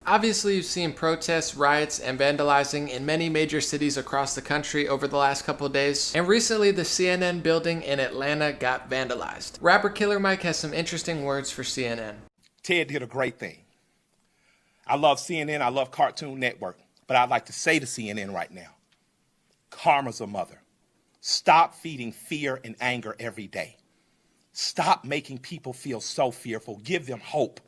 Obviously, you've seen protests, riots, and vandalizing in many major cities across the country over the last couple of days, and recently the CNN building in Atlanta got vandalized. Rapper Killer Mike has some interesting words for CNN. Ted did a great thing. I love CNN, I love Cartoon Network, but I'd like to say to CNN right now, karma's a mother. Stop feeding fear and anger every day. Stop making people feel so fearful. Give them hope.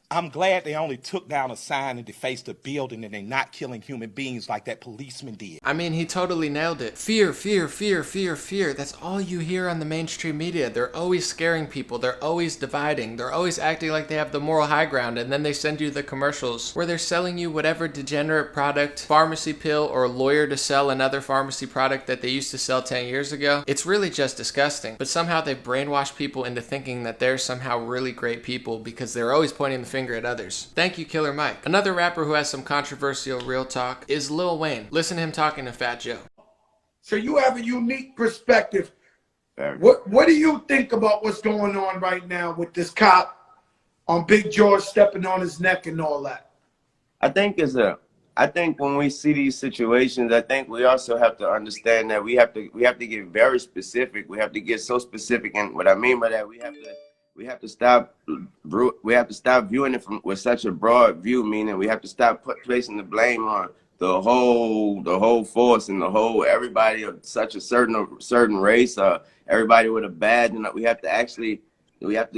I'm glad they only took down a sign and defaced a building and they're not killing human beings like that policeman did. I mean, he totally nailed it. Fear, fear, fear, fear, fear. That's all you hear on the mainstream media. They're always scaring people. They're always dividing. They're always acting like they have the moral high ground, and then they send you the commercials where they're selling you whatever degenerate product, pharmacy pill, or lawyer to sell another pharmacy product that they used to sell 10 years ago. It's really just disgusting. But somehow they've brainwashed people into thinking that they're somehow really great people because they're always pointing the finger at others. Thank you, Killer Mike. Another rapper who has some controversial real talk is Lil Wayne. Listen to him talking to Fat Joe. So you have a unique perspective. What do you think about what's going on right now with this cop on Big George stepping on his neck and all that? I think when we see these situations, I think we also have to understand that we have to get very specific. We have to get so specific, and what I mean by that, we have to stop viewing it with such a broad view, meaning we have to stop placing the blame on the whole force and everybody of such a certain race, everybody with a badge, and we have to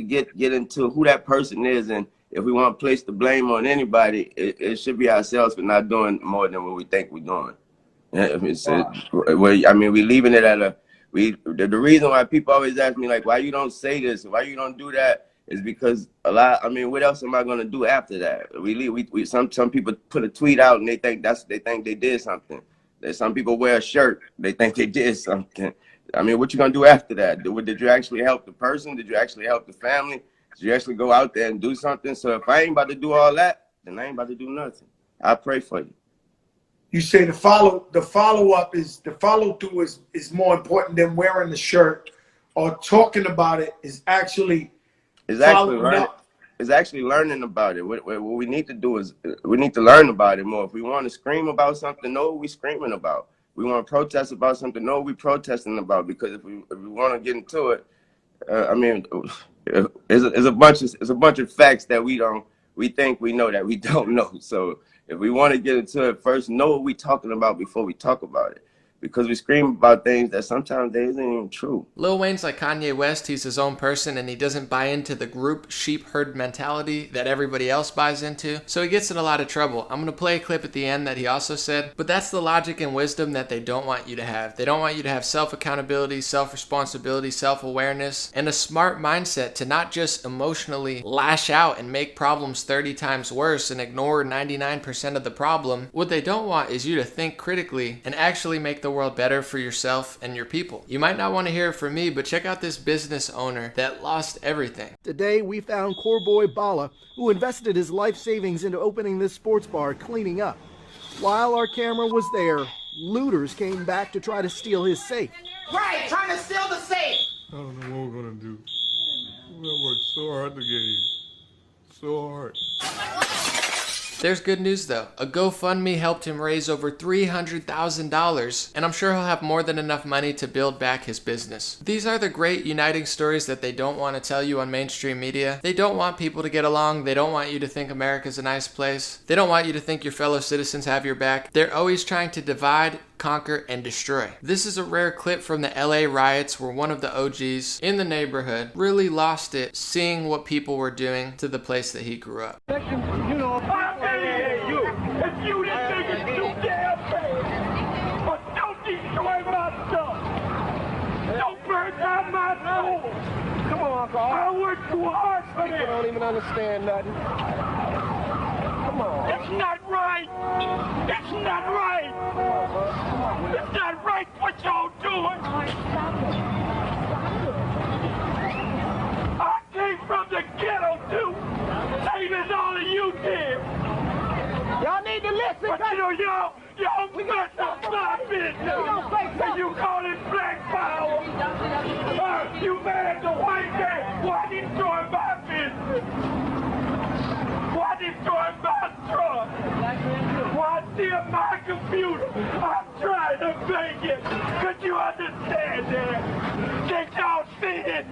get into who that person is, and if we want to place the blame on anybody, it should be ourselves for not doing more than what we think we're doing. I mean, we leaving it at the reason why people always ask me, like, why you don't say this, why you don't do that, is because what else am I gonna do after that? Some people put a tweet out and they think they did something. Some people wear a shirt, they think they did something. I mean, what you gonna do after that? Did you actually help the person? Did you actually help the family? Did you actually go out there and do something? So if I ain't about to do all that, then I ain't about to do nothing. I pray for you. You say the follow-up is the follow-through is more important than wearing the shirt or talking about it. Is actually learning about it. What we need to do is we need to learn about it more. If we want to scream about something, know what we're screaming about. We want to protest about something, know what we're protesting about. Because if we want to get into it, I mean, it's a bunch of facts that we think we know that we don't know. So if we want to get into it, first know what we're talking about before we talk about it. Because we scream about things that sometimes they isn't even true. Lil Wayne's like Kanye West. He's his own person, and he doesn't buy into the group sheep herd mentality that everybody else buys into. So he gets in a lot of trouble. I'm going to play a clip at the end that he also said, but that's the logic and wisdom that they don't want you to have. They don't want you to have self-accountability, self-responsibility, self-awareness, and a smart mindset to not just emotionally lash out and make problems 30 times worse and ignore 99% of the problem. What they don't want is you to think critically and actually make the world better for yourself and your people. You might not want to hear it from me, but check out this business owner that lost everything. Today we found Boy Bala, who invested his life savings into opening this sports bar, cleaning up. While our camera was there, looters came back to try to steal his safe. Right, trying to steal the safe. I don't know what we're gonna do. We're gonna work so hard to get here. So hard. There's good news though. A GoFundMe helped him raise over $300,000, and I'm sure he'll have more than enough money to build back his business. These are the great uniting stories that they don't want to tell you on mainstream media. They don't want people to get along. They don't want you to think America's a nice place. They don't want you to think your fellow citizens have your back. They're always trying to divide, conquer, and destroy. This is a rare clip from the LA riots where one of the OGs in the neighborhood really lost it seeing what people were doing to the place that he grew up. If you didn't think it's too damn bad, but don't destroy my stuff. Don't burn down my soul. Come on, Uncle. I worked too hard for this. I don't even understand nothing. Come on. It's not right. It's not right. It's not right what y'all doing. I came from the ghetto too. Same as all of you did. Y'all need to listen. But you know, y'all mess up my business. And you call it black power. You mad at the white man. Why destroy my business? Why destroy my truck. Watch see my computer. I'm trying to make it. Could you understand that? Can't y'all see it?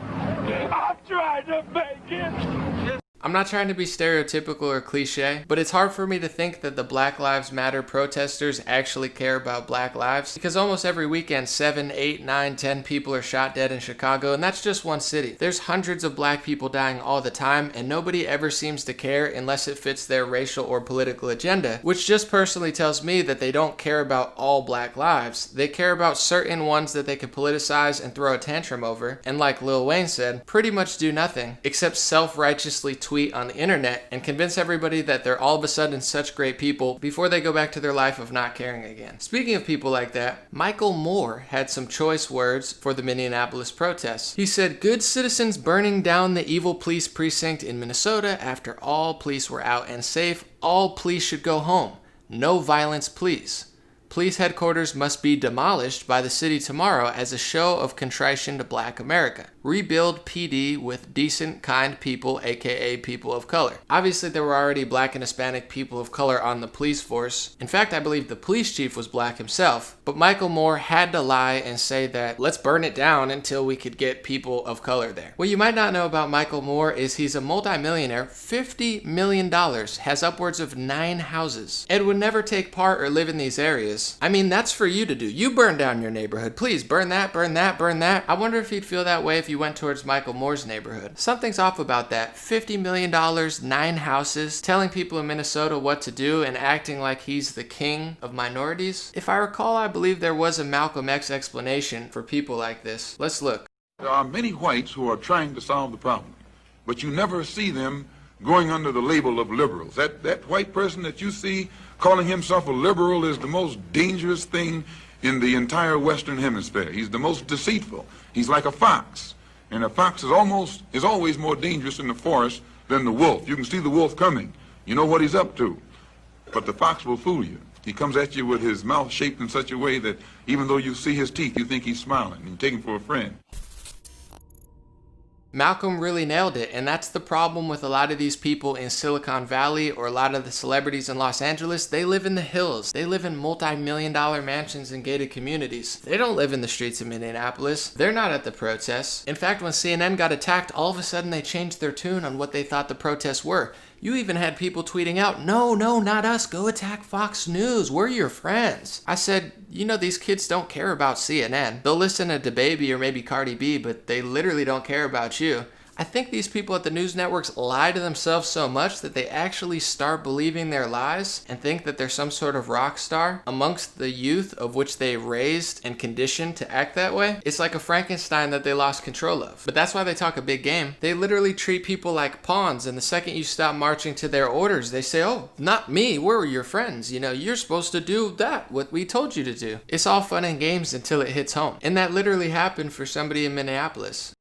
I'm trying to make it. I'm not trying to be stereotypical or cliche, but it's hard for me to think that the Black Lives Matter protesters actually care about black lives, because almost every weekend 7, 8, 9, 10 people are shot dead in Chicago, and that's just one city. There's hundreds of black people dying all the time, and nobody ever seems to care unless it fits their racial or political agenda, which just personally tells me that they don't care about all black lives. They care about certain ones that they can politicize and throw a tantrum over, and like Lil Wayne said, pretty much do nothing except self-righteously tweet on the internet and convince everybody that they're all of a sudden such great people before they go back to their life of not caring again. Speaking of people like that, Michael Moore had some choice words for the Minneapolis protests. He said, "Good citizens burning down the evil police precinct in Minnesota after all police were out and safe. All police should go home. No violence, please. Police headquarters must be demolished by the city tomorrow as a show of contrition to Black America. Rebuild PD with decent, kind people, aka people of color." Obviously, there were already Black and Hispanic people of color on the police force. In fact, I believe the police chief was Black himself. But Michael Moore had to lie and say that let's burn it down until we could get people of color there. What you might not know about Michael Moore is he's a multimillionaire, $50 million, has upwards of 9 houses, and would never take part or live in these areas. I mean, that's for you to do. You burn down your neighborhood. Please burn that, burn that, burn that. I wonder if he'd feel that way if you went towards Michael Moore's neighborhood. Something's off about that. $50 million, 9 houses, telling people in Minnesota what to do and acting like he's the king of minorities. If I recall, I believe there was a Malcolm X explanation for people like this. Let's look. There are many whites who are trying to solve the problem, but you never see them going under the label of liberals. That white person that you see calling himself a liberal is the most dangerous thing in the entire Western Hemisphere. He's the most deceitful. He's like a fox. And a fox is always more dangerous in the forest than the wolf. You can see the wolf coming. You know what he's up to. But the fox will fool you. He comes at you with his mouth shaped in such a way that even though you see his teeth, you think he's smiling. And you take him for a friend. Malcolm really nailed it, and that's the problem with a lot of these people in Silicon Valley or a lot of the celebrities in Los Angeles. They live in the hills. They live in multi-million-dollar mansions and gated communities. They don't live in the streets of Minneapolis. They're not at the protests. In fact, when CNN got attacked, all of a sudden they changed their tune on what they thought the protests were. You even had people tweeting out, no, not us, go attack Fox News, we're your friends. I said, you know, these kids don't care about CNN. They'll listen to DaBaby or maybe Cardi B, but they literally don't care about you. I think these people at the news networks lie to themselves so much that they actually start believing their lies and think that they're some sort of rock star amongst the youth of which they raised and conditioned to act that way. It's like a Frankenstein that they lost control of. But that's why they talk a big game. They literally treat people like pawns, and the second you stop marching to their orders, they say, oh, not me, we're your friends. You know, you're supposed to do that, what we told you to do. It's all fun and games until it hits home. And that literally happened for somebody in Minneapolis.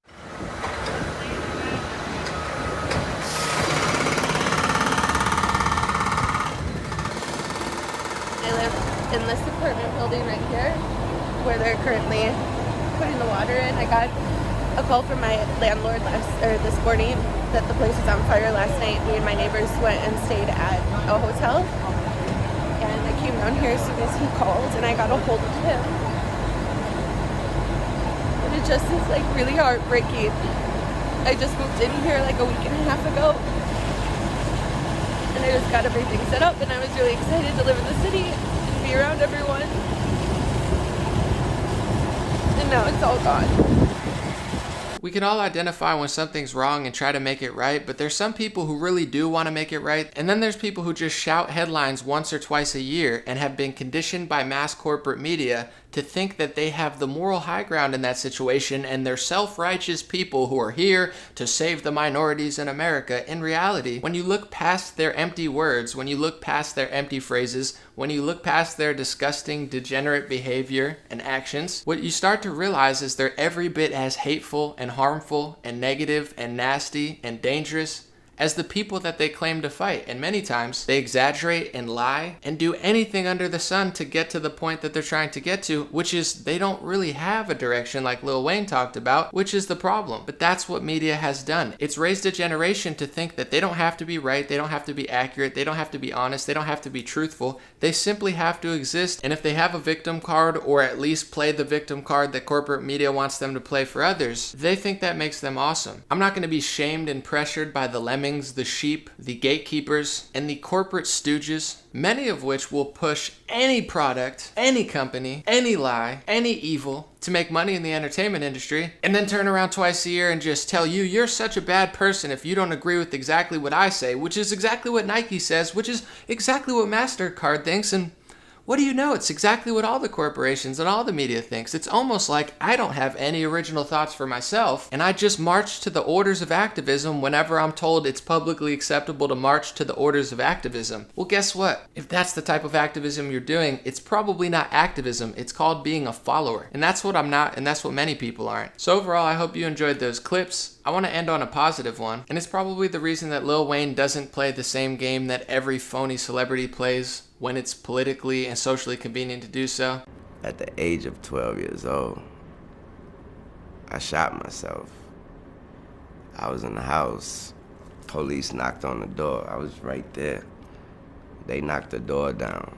In this apartment building right here where they're currently putting the water in. I got a call from my landlord this morning that the place was on fire last night. Me and my neighbors went and stayed at a hotel, and I came down here as soon as he called and I got a hold of him, and it just is like really heartbreaking. I just moved in here like a week and a half ago, and I just got everything set up, and I was really excited to live in the city, be around everyone, and now it's all gone. We can all identify when something's wrong and try to make it right, but there's some people who really do want to make it right, and then there's people who just shout headlines once or twice a year and have been conditioned by mass corporate media to think that they have the moral high ground in that situation and they're self-righteous people who are here to save the minorities in America. In reality, when you look past their empty words, when you look past their empty phrases, when you look past their disgusting, degenerate behavior and actions, what you start to realize is they're every bit as hateful and harmful and negative and nasty and dangerous as the people that they claim to fight. And many times they exaggerate and lie and do anything under the sun to get to the point that they're trying to get to, which is they don't really have a direction like Lil Wayne talked about, which is the problem. But that's what media has done. It's raised a generation to think that they don't have to be right, they don't have to be accurate, they don't have to be honest, they don't have to be truthful. They simply have to exist. And if they have a victim card, or at least play the victim card that corporate media wants them to play for others, they think that makes them awesome. I'm not going to be shamed and pressured by the lemmings, the sheep, the gatekeepers, and the corporate stooges, many of which will push any product, any company, any lie, any evil to make money in the entertainment industry, and then turn around twice a year and just tell you you're such a bad person if you don't agree with exactly what I say, which is exactly what Nike says, which is exactly what MasterCard thinks, and what do you know? It's exactly what all the corporations and all the media thinks. It's almost like I don't have any original thoughts for myself, and I just march to the orders of activism whenever I'm told it's publicly acceptable to march to the orders of activism. Well, guess what? If that's the type of activism you're doing, it's probably not activism. It's called being a follower. And that's what I'm not, and that's what many people aren't. So overall, I hope you enjoyed those clips. I want to end on a positive one, and it's probably the reason that Lil Wayne doesn't play the same game that every phony celebrity plays when it's politically and socially convenient to do so. At the age of 12 years old, I shot myself. I was in the house. Police knocked on the door. I was right there. They knocked the door down.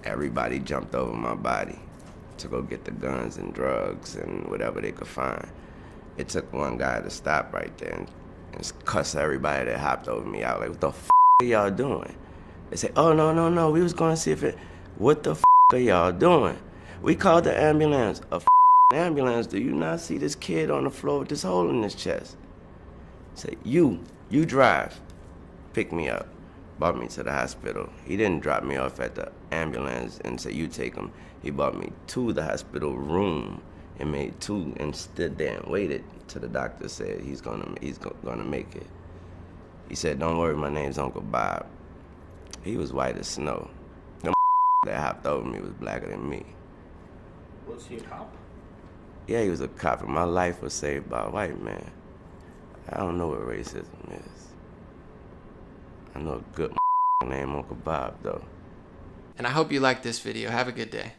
Everybody jumped over my body to go get the guns and drugs and whatever they could find. It took one guy to stop right there and cuss everybody that hopped over me out. Like, what the f*** are y'all doing? They say, oh, no, we was going to see if it, what the f*** are y'all doing? We called the ambulance. A ambulance, do you not see this kid on the floor with this hole in his chest? Say, you drive, pick me up, brought me to the hospital. He didn't drop me off at the ambulance and say, you take him. He brought me to the hospital room and made two and stood there and waited till the doctor said he's gonna make it. He said, don't worry, my name's Uncle Bob. He was white as snow. The that hopped over me was blacker than me. Was he a cop? Yeah, he was a cop, and my life was saved by a white man. I don't know what racism is. I know a good named Uncle Bob, though. And I hope you liked this video. Have a good day.